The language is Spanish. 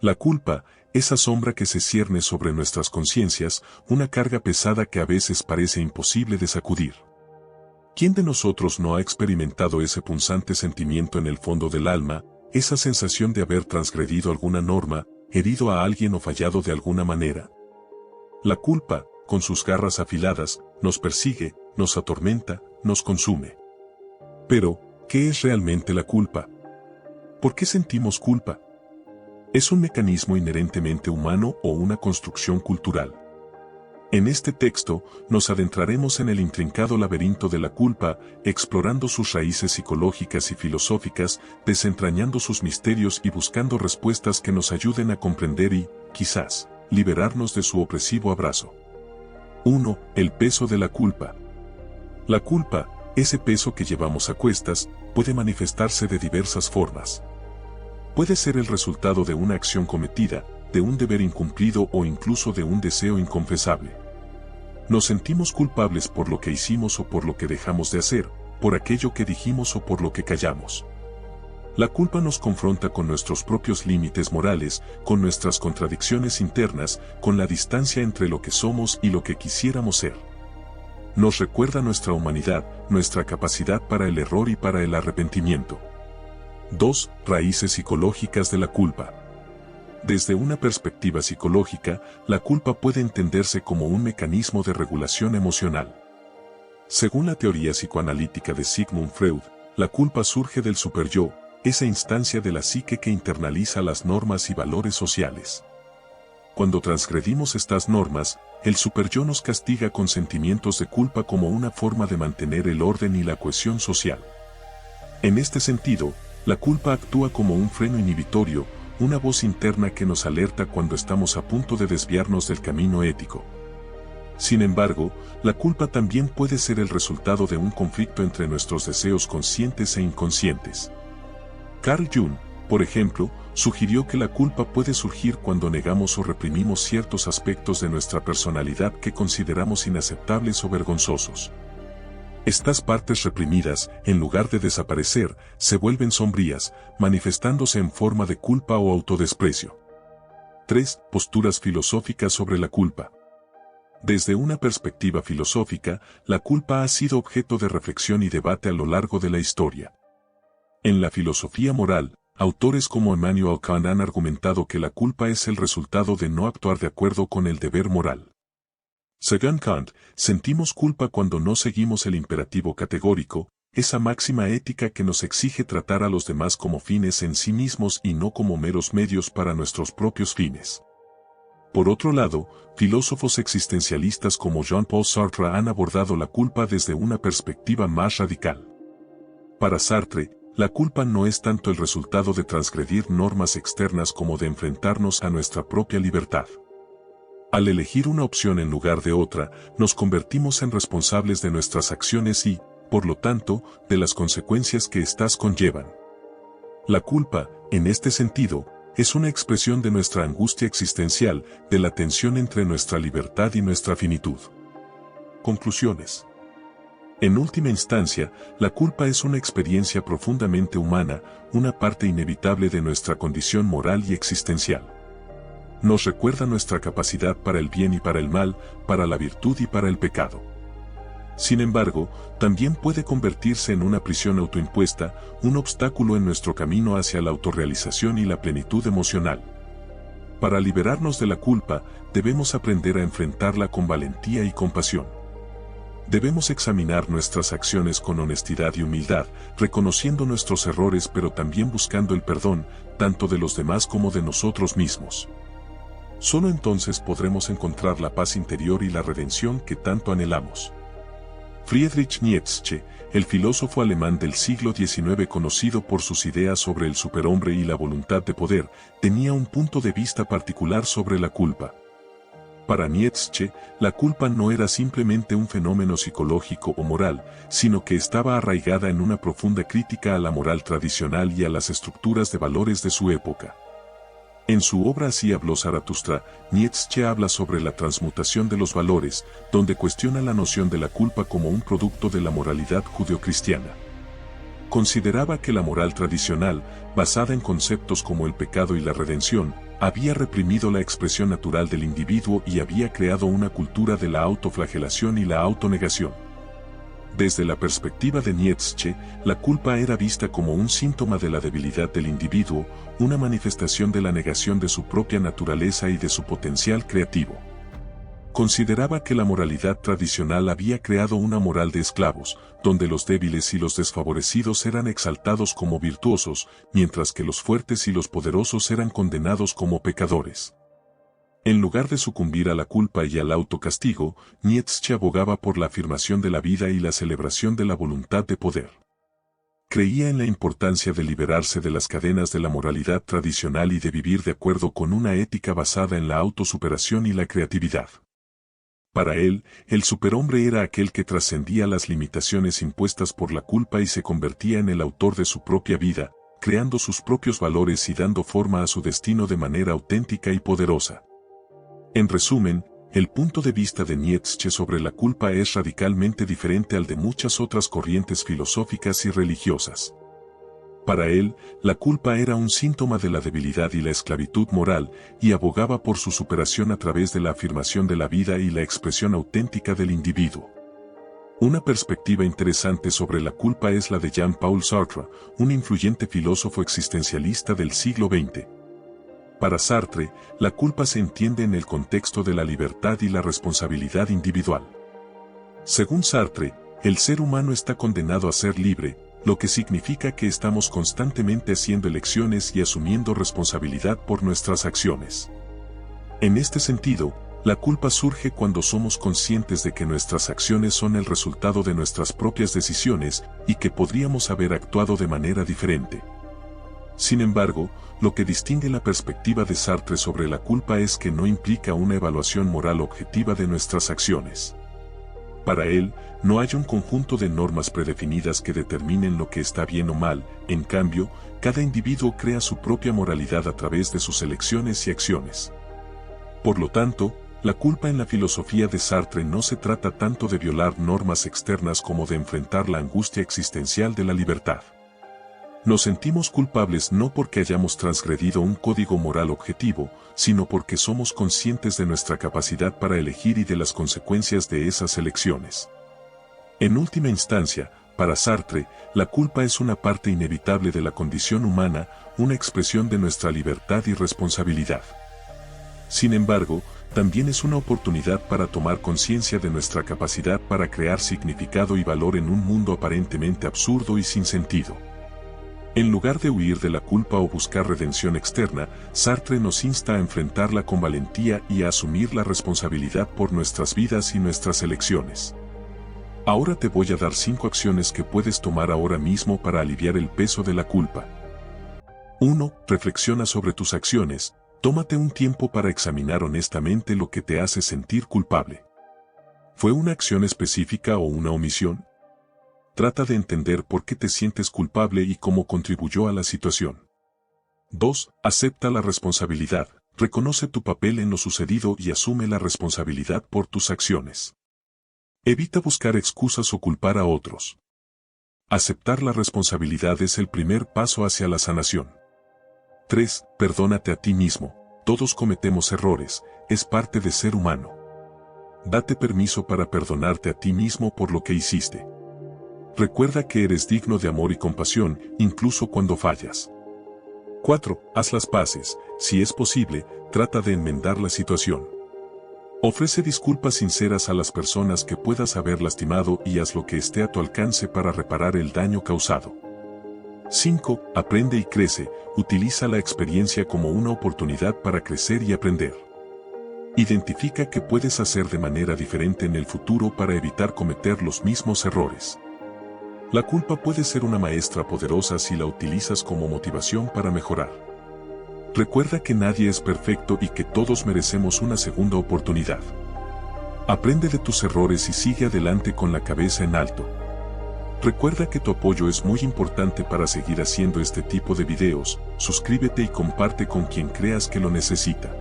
La culpa, esa sombra que se cierne sobre nuestras conciencias, una carga pesada que a veces parece imposible de sacudir. ¿Quién de nosotros no ha experimentado ese punzante sentimiento en el fondo del alma, esa sensación de haber transgredido alguna norma, herido a alguien o fallado de alguna manera? La culpa, con sus garras afiladas, nos persigue, nos atormenta, nos consume. Pero, ¿qué es realmente la culpa? ¿Por qué sentimos culpa? ¿Es un mecanismo inherentemente humano o una construcción cultural? En este texto, nos adentraremos en el intrincado laberinto de la culpa, explorando sus raíces psicológicas y filosóficas, desentrañando sus misterios y buscando respuestas que nos ayuden a comprender y, quizás, liberarnos de su opresivo abrazo. 1. El peso de la culpa. La culpa, ese peso que llevamos a cuestas, puede manifestarse de diversas formas. Puede ser el resultado de una acción cometida, de un deber incumplido o incluso de un deseo inconfesable. Nos sentimos culpables por lo que hicimos o por lo que dejamos de hacer, por aquello que dijimos o por lo que callamos. La culpa nos confronta con nuestros propios límites morales, con nuestras contradicciones internas, con la distancia entre lo que somos y lo que quisiéramos ser. Nos recuerda nuestra humanidad, nuestra capacidad para el error y para el arrepentimiento. 2. Raíces psicológicas de la culpa. Desde una perspectiva psicológica, la culpa puede entenderse como un mecanismo de regulación emocional. Según la teoría psicoanalítica de Sigmund Freud, la culpa surge del superyo, esa instancia de la psique que internaliza las normas y valores sociales. Cuando transgredimos estas normas, el superyo nos castiga con sentimientos de culpa como una forma de mantener el orden y la cohesión social. En este sentido, la culpa actúa como un freno inhibitorio, una voz interna que nos alerta cuando estamos a punto de desviarnos del camino ético. Sin embargo, la culpa también puede ser el resultado de un conflicto entre nuestros deseos conscientes e inconscientes. Carl Jung, por ejemplo, sugirió que la culpa puede surgir cuando negamos o reprimimos ciertos aspectos de nuestra personalidad que consideramos inaceptables o vergonzosos. Estas partes reprimidas, en lugar de desaparecer, se vuelven sombrías, manifestándose en forma de culpa o autodesprecio. 3. Posturas filosóficas sobre la culpa. Desde una perspectiva filosófica, la culpa ha sido objeto de reflexión y debate a lo largo de la historia. En la filosofía moral, autores como Immanuel Kant han argumentado que la culpa es el resultado de no actuar de acuerdo con el deber moral. Según Kant, sentimos culpa cuando no seguimos el imperativo categórico, esa máxima ética que nos exige tratar a los demás como fines en sí mismos y no como meros medios para nuestros propios fines. Por otro lado, filósofos existencialistas como Jean-Paul Sartre han abordado la culpa desde una perspectiva más radical. Para Sartre, la culpa no es tanto el resultado de transgredir normas externas como de enfrentarnos a nuestra propia libertad. Al elegir una opción en lugar de otra, nos convertimos en responsables de nuestras acciones y, por lo tanto, de las consecuencias que éstas conllevan. La culpa, en este sentido, es una expresión de nuestra angustia existencial, de la tensión entre nuestra libertad y nuestra finitud. Conclusiones. En última instancia, la culpa es una experiencia profundamente humana, una parte inevitable de nuestra condición moral y existencial. Nos recuerda nuestra capacidad para el bien y para el mal, para la virtud y para el pecado. Sin embargo, también puede convertirse en una prisión autoimpuesta, un obstáculo en nuestro camino hacia la autorrealización y la plenitud emocional. Para liberarnos de la culpa, debemos aprender a enfrentarla con valentía y compasión. Debemos examinar nuestras acciones con honestidad y humildad, reconociendo nuestros errores pero también buscando el perdón, tanto de los demás como de nosotros mismos. Solo entonces podremos encontrar la paz interior y la redención que tanto anhelamos. Friedrich Nietzsche, el filósofo alemán del siglo XIX conocido por sus ideas sobre el superhombre y la voluntad de poder, tenía un punto de vista particular sobre la culpa. Para Nietzsche, la culpa no era simplemente un fenómeno psicológico o moral, sino que estaba arraigada en una profunda crítica a la moral tradicional y a las estructuras de valores de su época. En su obra Así habló Zaratustra, Nietzsche habla sobre la transmutación de los valores, donde cuestiona la noción de la culpa como un producto de la moralidad judeocristiana. Consideraba que la moral tradicional, basada en conceptos como el pecado y la redención, había reprimido la expresión natural del individuo y había creado una cultura de la autoflagelación y la autonegación. Desde la perspectiva de Nietzsche, la culpa era vista como un síntoma de la debilidad del individuo, una manifestación de la negación de su propia naturaleza y de su potencial creativo. Consideraba que la moralidad tradicional había creado una moral de esclavos, donde los débiles y los desfavorecidos eran exaltados como virtuosos, mientras que los fuertes y los poderosos eran condenados como pecadores. En lugar de sucumbir a la culpa y al autocastigo, Nietzsche abogaba por la afirmación de la vida y la celebración de la voluntad de poder. Creía en la importancia de liberarse de las cadenas de la moralidad tradicional y de vivir de acuerdo con una ética basada en la autosuperación y la creatividad. Para él, el superhombre era aquel que trascendía las limitaciones impuestas por la culpa y se convertía en el autor de su propia vida, creando sus propios valores y dando forma a su destino de manera auténtica y poderosa. En resumen, el punto de vista de Nietzsche sobre la culpa es radicalmente diferente al de muchas otras corrientes filosóficas y religiosas. Para él, la culpa era un síntoma de la debilidad y la esclavitud moral, y abogaba por su superación a través de la afirmación de la vida y la expresión auténtica del individuo. Una perspectiva interesante sobre la culpa es la de Jean-Paul Sartre, un influyente filósofo existencialista del siglo XX. Para Sartre, la culpa se entiende en el contexto de la libertad y la responsabilidad individual. Según Sartre, el ser humano está condenado a ser libre, lo que significa que estamos constantemente haciendo elecciones y asumiendo responsabilidad por nuestras acciones. En este sentido, la culpa surge cuando somos conscientes de que nuestras acciones son el resultado de nuestras propias decisiones y que podríamos haber actuado de manera diferente. Sin embargo, lo que distingue la perspectiva de Sartre sobre la culpa es que no implica una evaluación moral objetiva de nuestras acciones. Para él, no hay un conjunto de normas predefinidas que determinen lo que está bien o mal, en cambio, cada individuo crea su propia moralidad a través de sus elecciones y acciones. Por lo tanto, la culpa en la filosofía de Sartre no se trata tanto de violar normas externas como de enfrentar la angustia existencial de la libertad. Nos sentimos culpables no porque hayamos transgredido un código moral objetivo, sino porque somos conscientes de nuestra capacidad para elegir y de las consecuencias de esas elecciones. En última instancia, para Sartre, la culpa es una parte inevitable de la condición humana, una expresión de nuestra libertad y responsabilidad. Sin embargo, también es una oportunidad para tomar conciencia de nuestra capacidad para crear significado y valor en un mundo aparentemente absurdo y sin sentido. En lugar de huir de la culpa o buscar redención externa, Sartre nos insta a enfrentarla con valentía y a asumir la responsabilidad por nuestras vidas y nuestras elecciones. Ahora te voy a dar 5 acciones que puedes tomar ahora mismo para aliviar el peso de la culpa. 1. Reflexiona sobre tus acciones. Tómate un tiempo para examinar honestamente lo que te hace sentir culpable. ¿Fue una acción específica o una omisión? Trata de entender por qué te sientes culpable y cómo contribuyó a la situación. 2. Acepta la responsabilidad. Reconoce tu papel en lo sucedido y asume la responsabilidad por tus acciones. Evita buscar excusas o culpar a otros. Aceptar la responsabilidad es el primer paso hacia la sanación. 3. Perdónate a ti mismo. Todos cometemos errores, es parte de ser humano. Date permiso para perdonarte a ti mismo por lo que hiciste. Recuerda que eres digno de amor y compasión, incluso cuando fallas. 4. Haz las paces. Si es posible, trata de enmendar la situación. Ofrece disculpas sinceras a las personas que puedas haber lastimado y haz lo que esté a tu alcance para reparar el daño causado. 5. Aprende y crece. Utiliza la experiencia como una oportunidad para crecer y aprender. Identifica qué puedes hacer de manera diferente en el futuro para evitar cometer los mismos errores. La culpa puede ser una maestra poderosa si la utilizas como motivación para mejorar. Recuerda que nadie es perfecto y que todos merecemos una segunda oportunidad. Aprende de tus errores y sigue adelante con la cabeza en alto. Recuerda que tu apoyo es muy importante para seguir haciendo este tipo de videos. Suscríbete y comparte con quien creas que lo necesita.